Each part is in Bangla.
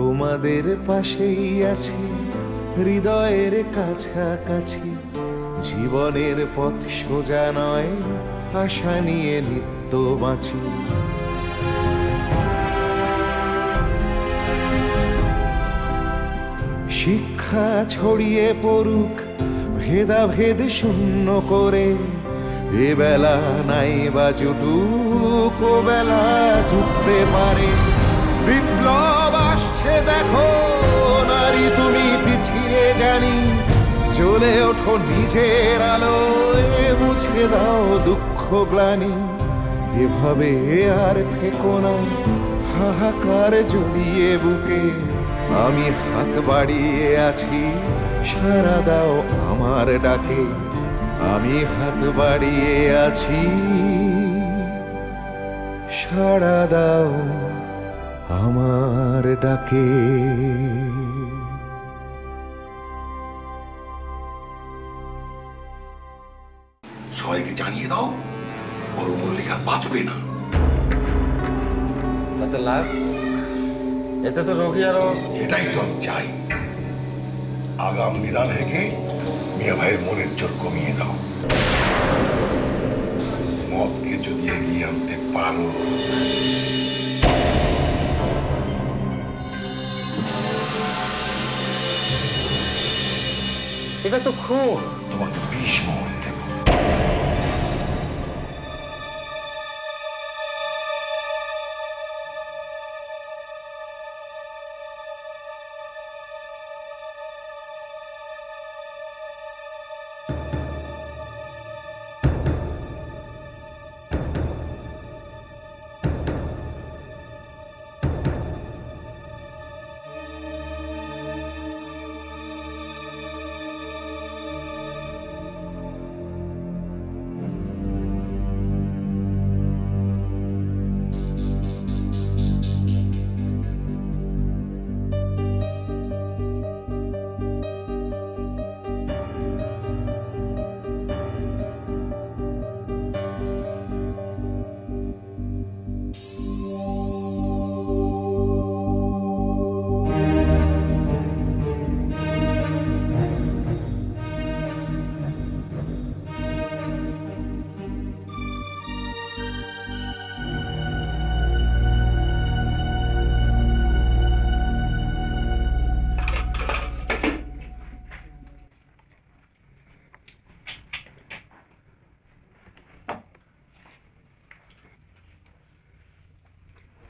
তোমাদের পাশেই আছি, হৃদয়ের কাছাকাছি। জীবনের পথ সোজা নয়, আশা নিয়ে নিত্য বাঁচি। শিক্ষা ছড়িয়ে পড়ুক ভেদাভেদ শূন্য করে, এ বেলা নাই বা জুটুক, ও বেলা জুটতে পারে। বিপ্লব আসছে দেখো নারী, তুমি পিছিয়ে জানি, জ্বলে ওঠো নিজের আলোয়, মুছে দাও দুঃখ গ্লানি। এভাবে আর থেকো না হাহাকার জড়িয়ে বুকে, আমি হাত বাড়িয়ে আছি, সাড়া দাও আমার ডাকে। আমি হাত বাড়িয়ে আছি, সাড়া দাও আমার ডাকে। সবাইকে জানিয়ে দাও বড় মল্লিকা বাঁচবে না। তাতে লাভ? এতে তো রোগী আরো। এটাই তো আমি চাই। আগাম নিদান থেকে মিয়া ভাইয়ের মনের জোর কমিয়ে দাও। মদকে যদি এগিয়ে আনতে পারো, এটা তো খুন। তোমাকে 20 মোহর দেব।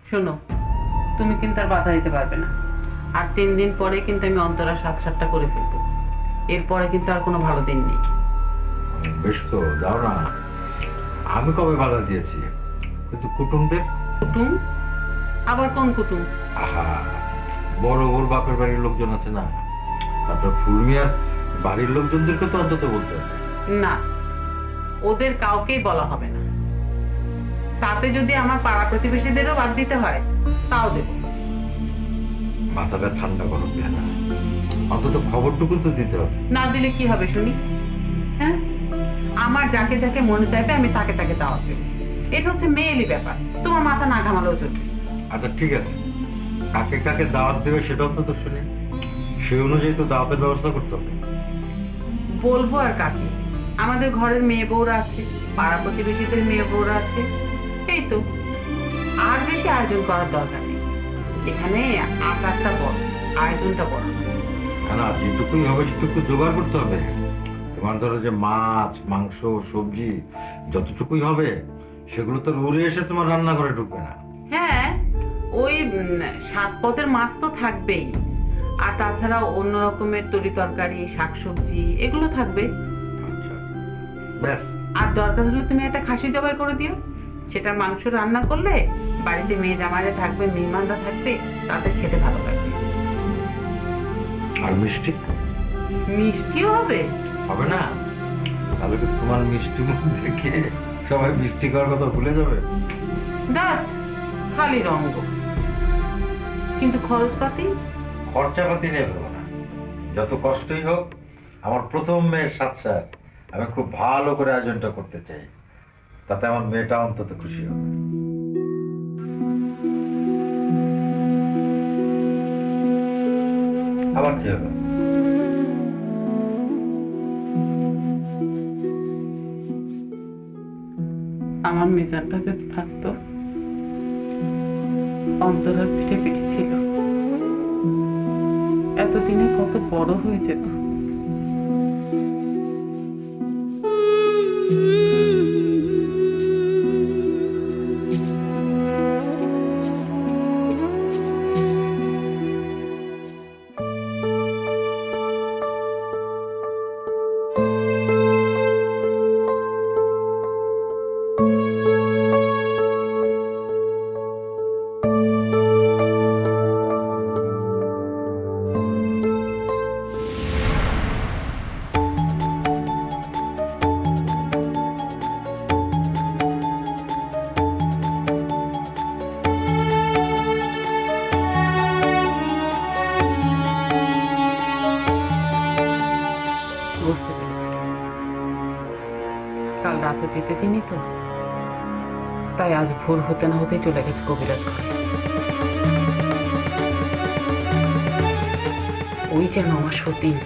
শোনো, তুমি কিন্তু আর বাধা দিতে পারবে না। আর 3 দিন পরে কিন্তু আমি অন্তরা 7-7টা করে ফেলবো। এরপরে কিন্তু আর কোনো ভালো দিন নেই। বেশ তো, যাও না। আমি কবে বাধা দিয়েছি? কিন্তু কুটুমদের। কুটুম? আবার কোন কুটুম? আহা, বড় বড় বাপের বাড়ির লোকজন আছে না, তারপর ফুলমিয়ার বাড়ির লোকজনদেরকে তো অন্তত বলতে হবে। না, ওদের কাউকেই বলা হবে না। তাতে যদি আমার পাড়া প্রতিবেশীদেরও বাদ দিতে হয় তাও দেব। মাথাটা ঠান্ডা করো না, অন্তত খবরটুকু তো দিতে হবে। না দিলে কি হবে শুনি? হ্যাঁ, আমার যাকে যাকে মনে চাইবে আমি তাকে তাকে দাওয়াত দেব। এটা হচ্ছে মেয়েলি ব্যাপার, তোমার মাথা না ঘামালেও চলবে। আচ্ছা ঠিক আছে, কাকে কাকে দাওয়াত দেবে সেটা অন্তত শুনি, সেই অনুযায়ী তো দাওয়াতের ব্যবস্থা করতে হবে। বলবো আর কাকে? আমাদের ঘরের মেয়ে বউরা আছে, পাড়া প্রতিবেশীদের মেয়ে বউরা আছে, এই তো। আর বেশি আয়োজন করার দরকার নেই। এখানে আচারটা বড়, আয়োজনটা বড়। না, যেটুকুই হবে সেটুকু জোগাড় করতে হবে। তোমার ধরো যে মাছ মাংস সবজি যতটুকুই হবে সেগুলো তো উড়ে এসে তোমার রান্নাঘরে ঢুকবে না। হ্যাঁ, ওই 7 পদের মাছ তো থাকবেই, আর তাছাড়াও অন্য রকমের তরি তরকারি শাকসবজি এগুলো থাকবে। আচ্ছা ব্যাস। আর দরকার হলে তুমি একটা খাসি জবাই করে দিও। সেটা মাংস রান্না করলে বাড়িতে মেয়ে জামাইরা থাকবে, মেহমানরা থাকবে, তাদের খেতে ভালো লাগবে। আর মিষ্টি? মিষ্টিও হবে। হবে না? তাহলে কি তোমার মিষ্টি মুখ দেখে সবাই মিষ্টি খাওয়ার কথা ভুলে যাবে? দাঁত খালি রঙ্গ, কিন্তু খরচপাতি? খরচাপাতি নিয়ে ভেবো না, যত কষ্টই হোক আমার প্রথম মেয়ের সাথে আমি খুব ভালো করে আয়োজনটা করতে চাই, তাতে আমার মেয়েটা অন্তত খুশি হবে। আবার কি হলো? আমার মিজানটা যদি থাকতো, অন্তরার পিঠে পিঠে ছিল, এতদিনে কত বড় হয়ে যেত। বুঝতে পেরেছি, কাল রাতে যেতে দিনই তো, তাই আজ ভোর হতে না হতেই চলে গেছে কবিরাজ ঘরে। ওই যেন আমার সতীন।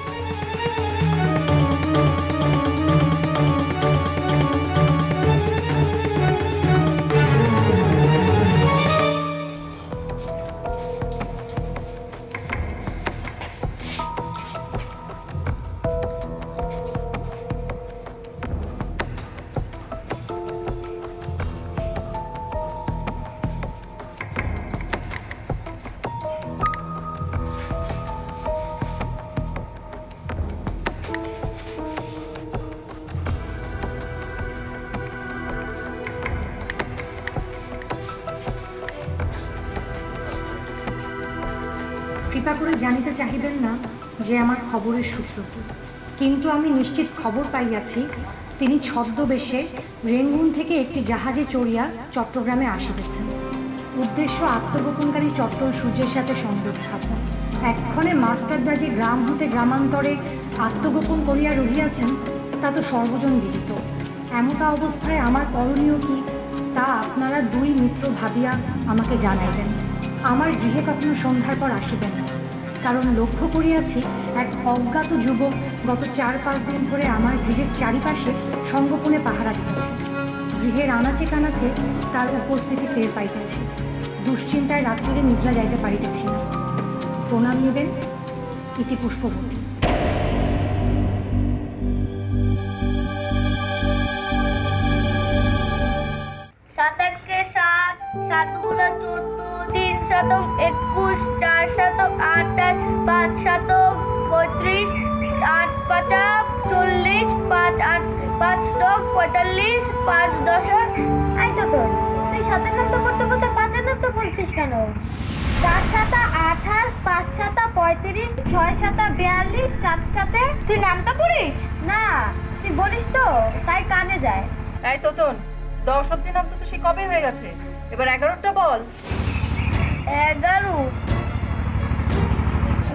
কৃপা করে জানিতে চাহিবেন না যে আমার খবরের সূত্র কি, কিন্তু আমি নিশ্চিত খবর পাইয়াছি তিনি ছদ্মবেশে রেঙ্গুন থেকে একটি জাহাজে চড়িয়া চট্টগ্রামে আসিতেছেন। উদ্দেশ্য আত্মগোপনকারী চট্টল সূর্যের সাথে সংযোগ স্থাপন। এক্ষণে মাস্টারদাজি গ্রাম হতে গ্রামান্তরে আত্মগোপন করিয়া রহিয়াছেন, তা তো সর্বজন বিদিত। এমতা অবস্থায় আমার করণীয় কি, তা আপনারা দুই মিত্র ভাবিয়া আমাকে জানাইবেন। আমার গৃহে কখনো সন্ধ্যার পর আসিবেন না, কারণ লক্ষ্য করিয়াছি এক অজ্ঞাত যুবক গত 4-5 দিন ধরে আমার গৃহের চারিপাশে সঙ্গোপনে পাহারা দিতেছে। গৃহের আনাচে কানাচে তার উপস্থিতি টের পাইতেছি। দুশ্চিন্তায় রাত্রিরে নিদ্রা যাইতে পারিতেছি না। প্রণাম নিবেন, ইতি পুষ্পবতী। সাত একে 7, 7 গুণা 14, 3 শতক 21, 4 শতক 28, 5 শতক 35, 8 পাঁচা 40, 5 8 5 শতক 45, 5 দশক। আই তো তোর তুই সাতের নাম তো করতে করতে পাঁচের নাম তো বলছিস কেন? 4 সাতা 28, 5 সাতা 35, 6 সাতা 42, 7 সাথে তুই নামটা পড়িস না, তুই বলিস তো তাই কানে যায়। তাই তো তোন 10 অব্দি নাম তো সে কবে হয়ে গেছে, এবার 11টা বল। 11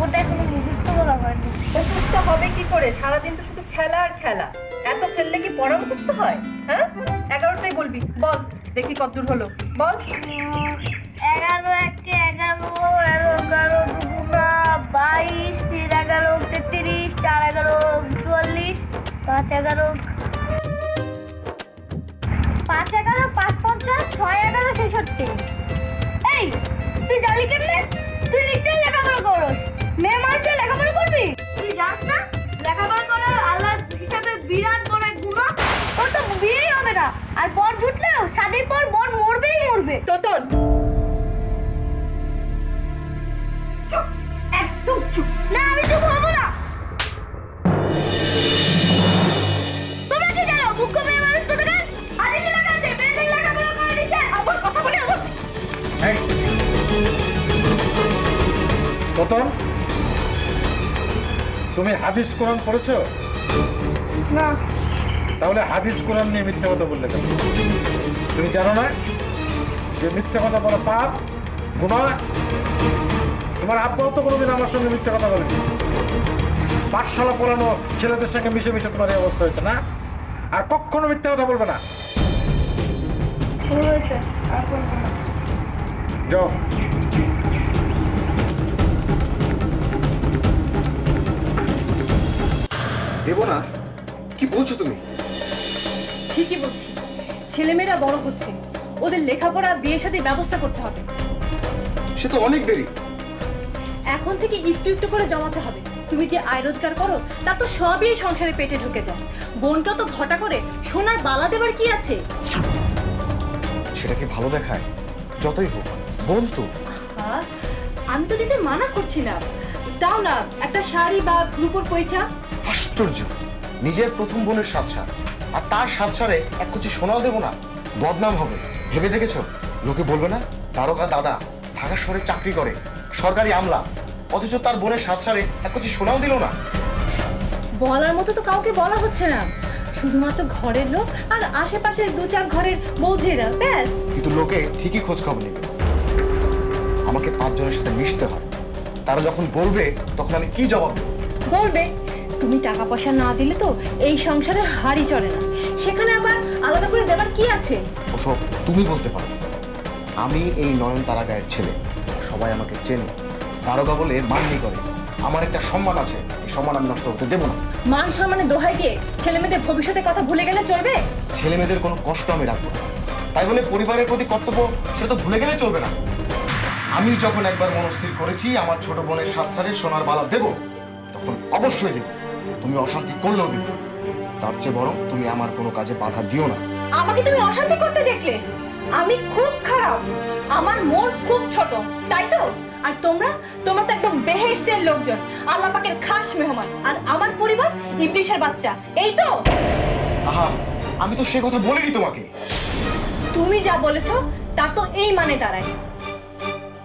ওটা কোনো মুখস্থ করা হয়নি। মুখস্থ হবে কি করে? সারাদিন তো শুধু খেলা আর খেলা। এত খেললে কি পড়া মুখস্থ হয়? হ্যাঁ, 11টাই বলবি। বল দেখি কতদূর হলো, বল। 11 একে 11, 11 দুগুণা 22, 3 11 33, 4 11 44, 5 11 5 11 5 50, 6 11 66। এই তুই জালি কেমনে? তুই নিশ্চয়ই লেখাপড়া করস। মেয়ে মানুষের লেখাপড়া করবি? তুই জাস না লেখাপড়া করে আল্লাহর হিসাবে বিরাট বড় এক গুনাহ। তোর তো বিয়েই হবে না, আর বর জুটলেও শাদীর পর বর মরবেই মরবে। তোতন চুপ, একদম চুপ। না আমি চুপ হবো না। তোমরা কি জানো মুখ্য মেয়ে মানুষ কোথাকার? হাদিসে লেখা আছে মেয়েদের লেখাপড়া করে দিছে। আবার কথা বলে আবার। এই তোতন, তুমি হাদিস কোরআন পড়েছো? না। তাহলে হাদিস কোরআন নিয়ে মিথ্যা কথা বললে কেন? তুমি জানো না যে মিথ্যা কথা বলা পাপ, গুনাহ? তোমার আব্বাও তো কোনোদিন আমার সঙ্গে মিথ্যা কথা বলেনি। পাঠশালা পড়ানো ছেলেদের সঙ্গে মিশে মিশে তোমার এই অবস্থা হয়েছে না? আর কখনো মিথ্যা কথা বলবে না। হয়েছে আর বলবো না। যাও। দেবো না? কি বলছো তুমি? ঠিকই বলছি, ছেলেমেয়েরা বড় হচ্ছে, ওদের লেখাপড়া বিয়ে শাদীর ব্যবস্থা করতে হবে। সে তো অনেক দেরি। এখন থেকে একটু একটু করে জমাতে হবে। তুমি যে আয় রোজগার করো তা তো সবই এই সংসারে পেটে ঢুকে যায়। বোনকেও তো ঘটা করে সোনার বালা দেবার কি আছে? সেটা কি ভালো দেখায়? যতই হোক বোন তো। আমি তো দিতে মানা করছিলাম, দাও না একটা শাড়ি বা রূপোর পয়সা। আশ্চর্য, নিজের প্রথম বোনের সাত সার আর তার সাত সারে এক কুচি সোনাও দেবো না? বদনাম হবে। ভেবে দেখেছো? লোকে বলবে না দারোগা দাদা ঢাকা শহরে চাকরি করে, সরকারি আমলা, অথচ তার বোনের সাত সারে এক কুচি সোনাও দিল না। বলার মতো তো কাউকে বলা হচ্ছে না, শুধুমাত্র ঘরের লোক আর আশেপাশের 2-4 ঘরের বৌঝেরা, ব্যাস। কিন্তু লোকে ঠিকই খোঁজ খবর নেবে। আমাকে 5 জনের সাথে মিশতে হয়, তারা যখন বলবে তখন আমি কি জবাব দেব? বলবে তুমি টাকা পয়সা না দিলে তো এই সংসারে হাড়ি চলে না, সেখানে আবার আলাদা করে দেবার কি আছে? ওসব তুমি বলতে পারো। আমি এই নয়নতারা গায়ের ছেলে, সবাই আমাকে চেনে, দারোগা বলে মাননি করে। আমার একটা সম্মান আছে, এই সম্মান আমি নষ্ট হতে দেবো না। মান সম্মানের দোহাই দিয়ে ছেলে মেয়েদের ভবিষ্যতের কথা ভুলে গেলে চলবে? ছেলে মেয়েদের কোনো কষ্ট আমি রাখবো না, তাই বলে পরিবারের প্রতি কর্তব্য সেটা তো ভুলে গেলে চলবে না। আমি যখন একবার মনস্থির করেছি আমার ছোট বোনের সাত সারে সোনার বালা দেব, তখন অবশ্যই দেব। তুমি অশান্তি করলেও দেব। তার চেয়ে বরং তুমি আমার কোনো কাজে বাধা দিও না। আমাকে তুমি অশান্তি করতে দেখলে? আমি খুব খারাপ, আমার মন খুব ছোট, তাই তো? আর তোমরা তো একদম বেহেশতের লোকজন, আল্লাহ পাকের খাস মেহমান, আর আমার পরিবার ইবলিশের বাচ্চা, এই তো? আহা, আমি তো সে কথা বলিনি তোমাকে। তুমি যা বলেছো তার তো এই মানে দাঁড়ায়।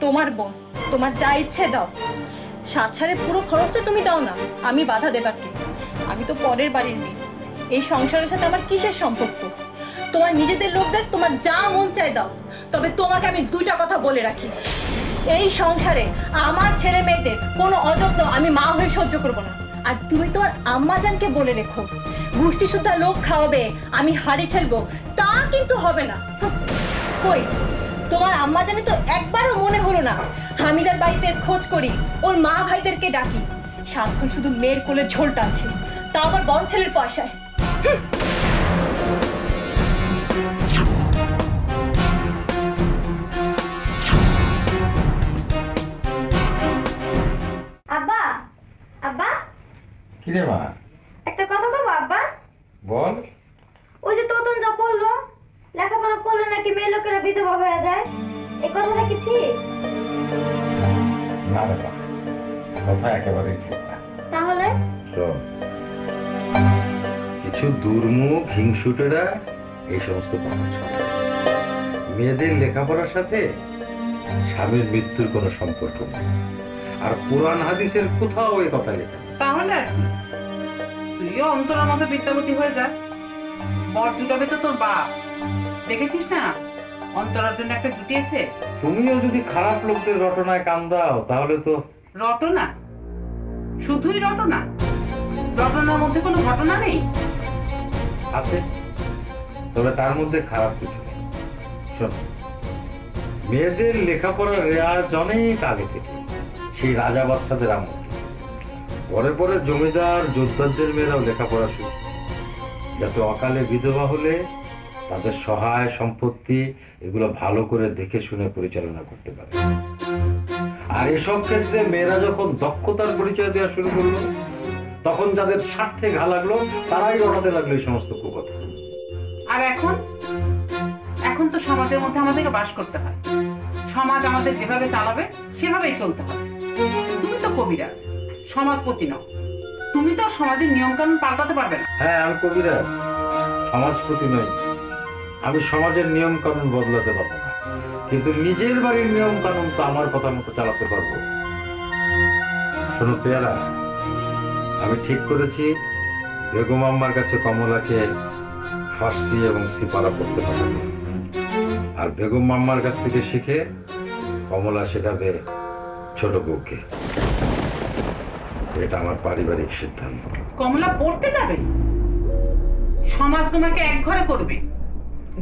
তোমার বোন, তোমার যা ইচ্ছে দাও, সাত সারের পুরো খরচটা তুমি দাও না, আমি বাধা দেবার কে? আমি তো পরের বাড়ির মেয়ে, এই সংসারের সাথে আমার কিসের সম্পর্ক? তোমার নিজেদের লোকদের তোমার যা মন চায় দাও, তবে তোমাকে আমি 2টা কথা বলে রাখি, এই সংসারে আমার ছেলে মেয়েদের কোনো অযত্ন আমি মা হয়ে সহ্য করব না। আর তুমি তোমার আম্মাজানকে বলে রেখো, গোষ্ঠী সুদ্ধা লোক খাওয়াবে, আমি হাড়ি ঠেলবো, তা কিন্তু হবে না। কই, তোমার আম্মাজানে তো একবারও মনে হলো না হামিদার বাড়িতে খোঁজ করি, ওর মা ভাইদেরকে ডাকি, সারাক্ষণ শুধু মেয়ের কোলে ঝোল টানছে, তা আবার বড় ছেলের পয়সায়। আব্বা, আব্বা, কি রে মা? একটা কথা কব আব্বা? বল। ওই যে তোতন যা বললো লেখাপড়া করলে নাকি মেয়ে লোকেরা বিধবা হয়ে যায়, এই কথাটা কি ঠিক? না রে মা, কথা একেবারেই ঠিক না। তাহলে শোন, কিছু দুর্মুখ হিংসুটেরা এই সমস্ত কথা ছড়ায়। মেয়েদের লেখাপড়ার সাথে স্বামীর মৃত্যুর কোনো সম্পর্ক নেই, আর কোরআন হাদিসের কোথাও এই কথা লেখা নেই। তাহলে তুইও অন্তরের মতো বিদ্যাপতি হয়ে যা, বর জুটাবে তো তোর বাপ, দেখেছিস না অন্তরার জন্য একটা জুটিয়েছে। তুমিও যদি খারাপ লোকদের রটনায় কান দাও তাহলে তো। রটনা? শুধুই রটনা? রটনার মধ্যে কোনো ঘটনা নেই? আছে, তবে তার মধ্যে খারাপ কিছু নেই। শোন, মেয়েদের লেখাপড়ার রেওয়াজ অনেক আগে থেকে, সেই রাজা বাদশাদের আমল। পরে পরে জমিদার যোদ্ধাদের মেয়েরাও লেখাপড়া শুরু, যাতে অকালে বিধবা হলে তাদের সহায় সম্পত্তি এগুলো ভালো করে দেখে শুনে পরিচালনা করতে পারে। আর এসব ক্ষেত্রে মেয়েরা যখন দক্ষতার পরিচয় দেওয়া শুরু করলো, তখন যাদের স্বার্থে ঘা লাগলো তারাই রটাতে লাগলো এই সমস্ত কুকথা। আর এখন তো সমাজের মধ্যে আমাদেরকে বাস করতে হয়, সমাজ আমাদের যেভাবে চালাবে সেভাবেই চলতে হবে। তুমি তো কবিরাজ, সমাজপতি নও, তুমি তো সমাজের নিয়ম কানুন পাল্টাতে পারবে না। হ্যাঁ, আমি কবিরাজ, সমাজপতি নই। আমি সমাজের নিয়ম কানুন বদলাতে পারবো না, কিন্তু নিজের বাড়ির নিয়ম কানুন তো আমার কথা মতো চালাতে পারবো। শোনো পেয়ারা, আমি ঠিক করেছি বেগম আম্মার কাছে কমলাকে ফার্সি এবং সিপারা পড়তে পাঠাবো, আর বেগম আম্মার কাছ থেকে শিখে কমলা শেখাবে ছোট বউকে। এটা আমার পারিবারিক সিদ্ধান্ত। কমলা পড়তে যাবে? সমাজ তোমাকে এক ঘরে করবে,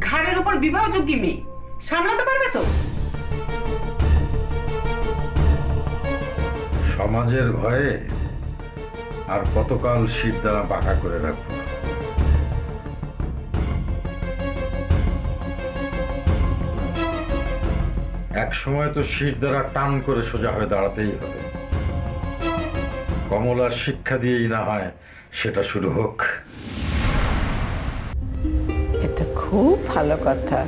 ঘাড়ের উপর বিবাহযোগ্য মেয়ে, সামলাতে পারবে তো? সমাজের ভয়ে আর কতকাল শীত দ্বারা বাঁকা করে রাখবো? এক সময় তো শীত দ্বারা টান করে সোজা হয়ে দাঁড়াতেই হবে। কমলার শিক্ষা দিয়েই না হয় সেটা শুরু হোক। এটা খুব ভালো কথা,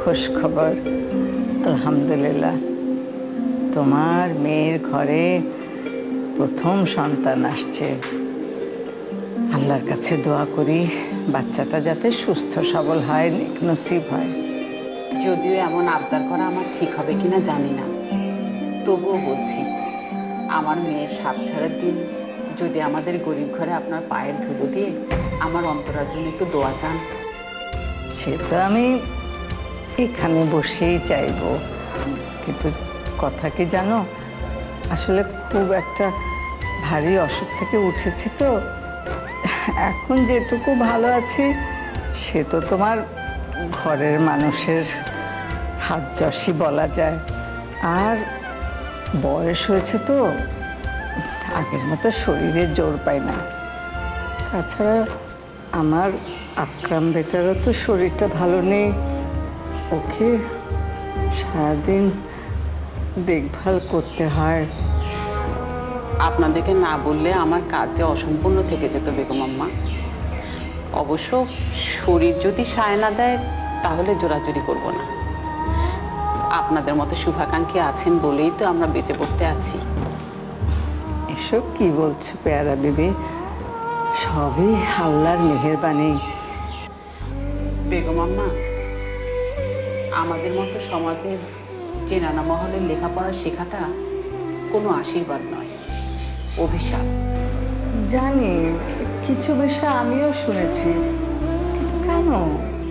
খুশ খবর। আলহামদুলিল্লাহ, তোমার মেয়ের ঘরে প্রথম সন্তান আসছে। আল্লাহর কাছে দোয়া করি বাচ্চাটা যাতে সুস্থ সবল হয়, নেক নসিব হয়। যদিও এমন আবদার করা আমার ঠিক হবে কিনা জানি না, তবুও বলছি আমার মেয়ের সাত সারের দিন যদি আমাদের গরিব ঘরে আপনার পায়ের ধুলো দিয়ে আমার অন্তরার জন্য একটু দোয়া চান। সে তো আমি এখানে বসেই চাইব, কিন্তু কথা কি জানো, আসলে খুব একটা ভারী অসুখ থেকে উঠেছি তো, এখন যেটুকু ভালো আছি সে তো তোমার ঘরের মানুষের হাত যশই বলা যায়। আর বয়স হয়েছে তো, আগের মতো শরীরে জোর পাই না। তাছাড়া আমার আকরাম বেটারও তো শরীরটা ভালো নেই, ওকে সারাদিন দেখভাল করতে হয়। আপনাদেরকে না বললে আমার কাজ যে অসম্পূর্ণ থেকে যেত বেগম আম্মা। অবশ্য শরীর যদি সায় না দেয় তাহলে জোরাজুরি করব না। আপনাদের মতো শুভাকাঙ্ক্ষী আছেন বলেই তো আমরা বেঁচে পড়তে আছি। এসব কি বলছো পেয়ারা বিবি, সবই আল্লাহর মেহেরবানি। বেগম আম্মা, আমাদের মতো সমাজের চেনানা মহলের লেখাপড়া শেখাটা কোনো আশীর্বাদ নয়, অভিশাপ। জানি, কিছু বিষয় আমিও শুনেছি, কিন্তু কেন?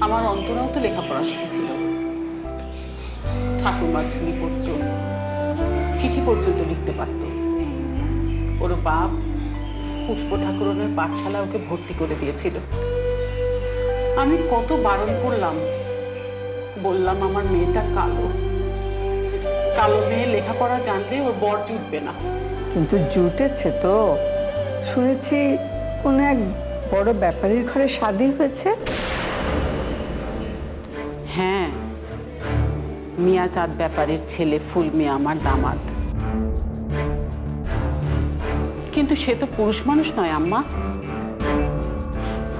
আমার অন্তরাও তো লেখাপড়া শিখেছিল, ঠাকুমার ঝুলি পড়তো, চিঠি পর্যন্ত লিখতে পারত। ওর বাপ পুষ্প ঠাকুরনের পাঠশালা ওকে ভর্তি করে দিয়েছিল। আমি কত বারণ করলাম, বললাম আমার মেয়েটা কালো, কালো মেয়ে লেখাপড়া জানলে ওর বর জুটবে না। কিন্তু জুটেছে তো, শুনেছি কোন এক বড় ব্যাপারীর ঘরে শাদী হয়েছে। হ্যাঁ, মিয়া চাঁদ ব্যাপারীর ছেলে ফুল মিয়া আমার দামাদ। কিন্তু সে তো পুরুষ মানুষ নয় আম্মা,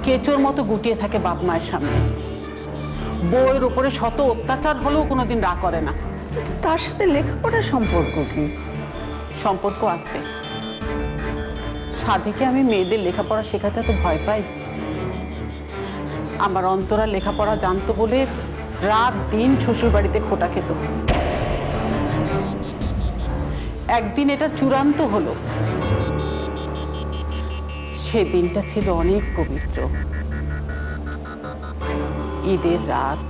কেচোর মতো গুটিয়ে থাকে বাপ মায়ের সামনে। বউয়ের উপরে শত অত্যাচার হলেও কোনোদিন রাগ করে না। তার সাথে লেখাপড়ার সম্পর্ক কি? সম্পর্ক আছে। সাধীকে আমি মেয়েদের লেখাপড়া শেখাতে তো ভয় পাই। আমার অন্তরা লেখাপড়া জানতো বলে রাত দিন শ্বশুর বাড়িতে খোটা খেত। একদিন এটা চূড়ান্ত হলো। সে দিনটা ছিল অনেক পবিত্র, ঈদের রাত।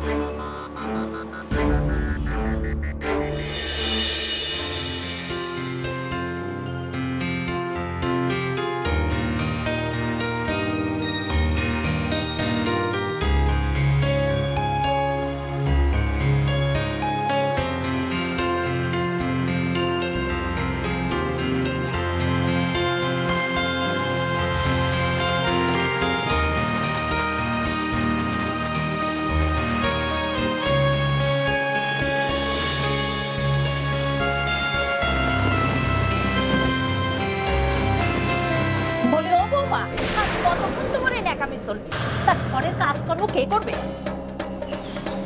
তারপরে কাজকর্ম কে করবে?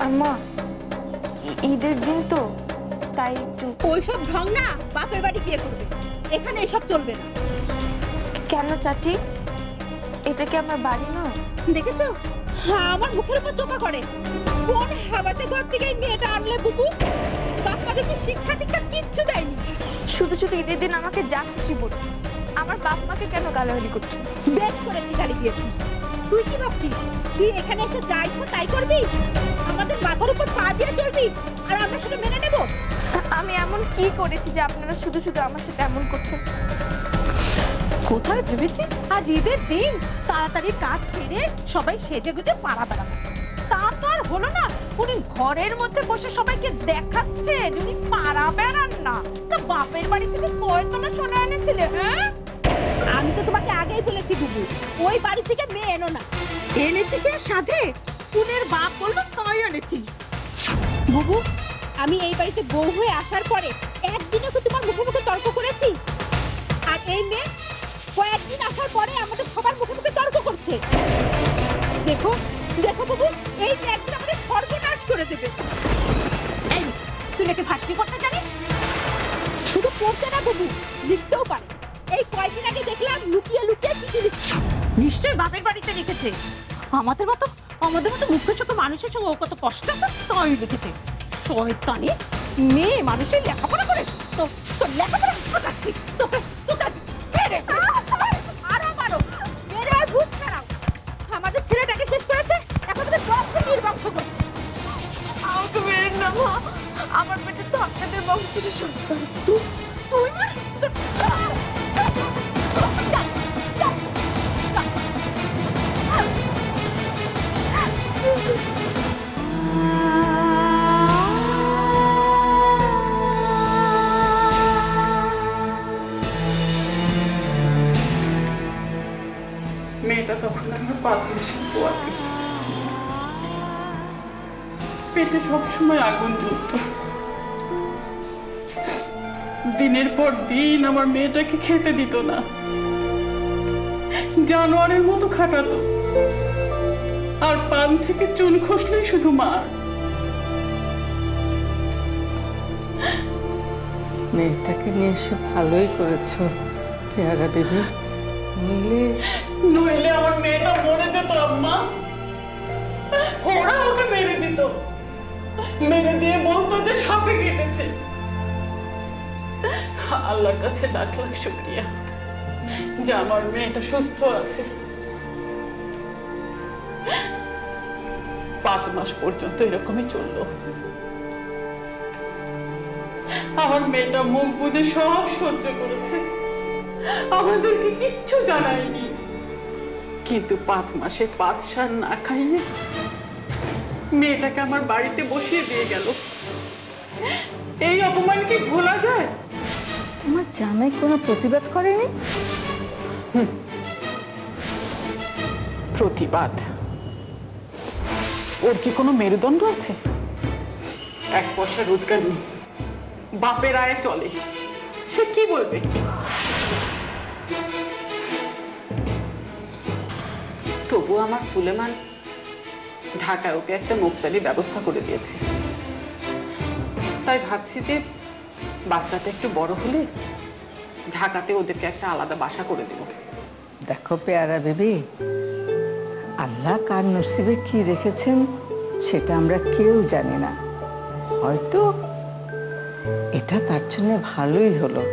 আম্মা, ঈদের দিন তো, তাই একটু। ওইসব ঢং না বাপের বাড়ি গিয়ে করবে, এখানে এসব চলবে না। কেন চাচি, এটা কি আমার বাড়ি না? দেখেছো, হ্যাঁ, আমার মুখের উপর চোখা করে। কোন হাবাতে ঘর থেকে এই মেয়েটা আনলে বুবু? বাপ্পা দেখি শিক্ষা দীক্ষা কিচ্ছু দেয়নি। শুধু শুধু ঈদের দিন আমাকে যা খুশি বল, আমার বাপ মাকে কেন গালাগালি করছো? বেশ করেছি, গালি দিয়েছি। তুই কি ভাবছিস তুই এখানে এসে যা ইচ্ছা তাই করবি? আমাদের মাথার উপর পা দিয়ে চলবি আর আমরা সেটা মেনে নেব? আমি এমন কি করেছি যে আপনারা শুধু শুধু আমার সাথে এমন করছেন? কোথায় ভেবেছি আজ ঈদের দিন তাড়াতাড়ি কাজ সেরে সবাই সেজে গুজে পাড়া বেড়াবো। তা তো আর হলো না, উনি ঘরের মধ্যে বসে সবাইকে দেখাচ্ছে যে উনি পাড়া বেড়ান না। তা বাপের বাড়ি থেকে কয়তলা সোনা এনেছিলে? হ্যাঁ, আমি তো তোমাকে আগেই বলেছি বুবু, ওই বাড়ি থেকে মেয়ে এনো না। এনেছি কে সাথে? ফুলের বাপ বললো তাই এনেছি। বুবু, আমি এই বাড়িতে বউ হয়ে আসার পরে একদিনও তো তোমার মুখে মুখে তর্ক করেছি? আর এই মেয়ে কয়েকদিন আসার পরে আমাদের সবার মুখে মুখে তর্ক করছে। দেখো দেখো বুবু, এই মেয়ে একদিন আমাদের সর্বনাশ করে দেবে। এই, তুই নাকি ফাঁসি করতে জানিস? শুধু পড়তে না বুবু, লিখতেও পারে। এই কয়েকদিন আগে দেখলাম লুকিয়ে লুকিয়ে চিঠি লিখছে। নিশ্চয়ই বাপের বাড়িতে লিখেছে। আমাদের মতো মুখ্য চোখে মানুষের সঙ্গে ও কত কষ্ট আছে তাই লিখেছে। শয়তানি মেয়ে মানুষের লেখাপড়া করে তো তোর লেখাপড়া শেখাচ্ছি তোকে। তোকে মেরে আরো মারো, মেরে ভূত ছাড়াও। আমাদের ছেলেটাকে শেষ করেছে, এখন আমাদের বংশ নির্বংশ করছে। আমাকে মেরে না মা, আমার পেটে তো আপনাদের বংশের শুরু করে। তুই মেয়েটা তখন আমার 5 মাসের পোয়াতি। পেটে সবসময় আগুন জ্বলত। দিনের পর দিন আমার মেয়েটাকে খেতে দিত না, জানোয়ারের মতো খাটাতো। আর পান থেকে চুন খসলেই শুধু মার। মেয়েটাকে নিয়ে এসে ভালোই করেছো পেয়ারা বেবি, নইলে আমার মেয়েটা মরে যেত আম্মা। ওরা ওকে মেরে দিত, মেরে দিয়ে বলতো যে সাপে কেটেছে। আল্লাহর কাছে লাখ লাখ শুকরিয়া যে আমার মেয়েটা সুস্থ আছে। 5 মাস পর্যন্ত এরকমই চললো। আমার মেয়েটা মুখ বুজে সব সহ্য করেছে, আমাদেরকে কিচ্ছু জানায়নি। কিন্তু 5 মাসে 5 সার না খাইয়ে মেয়েটাকে আমার বাড়িতে বসিয়ে দিয়ে গেল। এই অপমান কি ভোলা যায়? তোমার জামাই কোনো প্রতিবাদ করেনি? প্রতিবাদ? ওর কি কোনো মেরুদণ্ড আছে? 1 পয়সা রোজগার নেই, বাপের আয়ে চলে, সে কি বলবে? তবু আমার সুলেমান ঢাকায় ওকে একটা মুক্তারির ব্যবস্থা করে দিয়েছে। তাই ভাবছি যে বাচ্চাটা একটু বড় হলে ঢাকাতে ওদেরকে একটা আলাদা বাসা করে দেব। দেখো পেয়ারা বেবি, আল্লাহ কার নসিবে কি রেখেছেন সেটা আমরা কেউ জানি না। হয়তো এটা তার জন্য ভালোই হলো।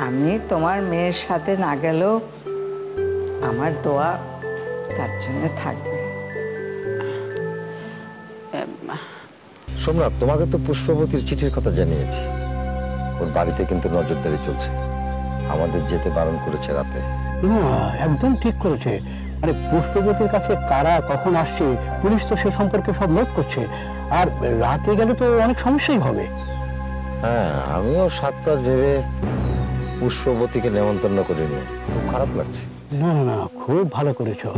আমি তোমার মেয়ের সাথে না গেলেও আমার দোয়া তার জন্য থাকবে। সোমনাথ, তোমাকে তো পুষ্পবতীর চিঠির কথা জানিয়েছি। ওর বাড়িতে কিন্তু নজরদারি চলছে, আমাদের যেতে বারণ করেছে রাতে। না, একদম ঠিক করেছে। আরে পুষ্পবতীর কাছে কারা কখন আসছে পুলিশ তো সে সম্পর্কে সব নোট করছে, আর রাতে গেলে তো অনেক সমস্যাই হবে। হ্যাঁ, আমিও 7 রাত ভেবে পুষ্পবতীকে নেমন্তন্ন করিনি, খুব খারাপ লাগছে। না না, খুব ভালো করেছো।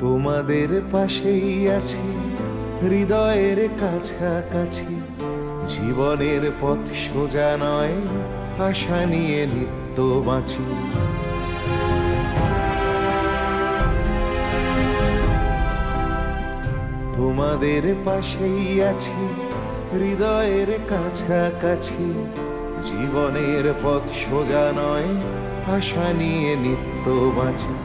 তোমাদের পাশেই আছি, হৃদয়ের কাছাকাছি। জীবনের পথ সোজা নয়, আশা নিয়ে নিত্য বাঁচি। তোমাদের পাশেই আছি, হৃদয়ের কাছাকাছি। জীবনের পথ সোজা নয়, আশা নিয়ে নিত্য বাঁচি।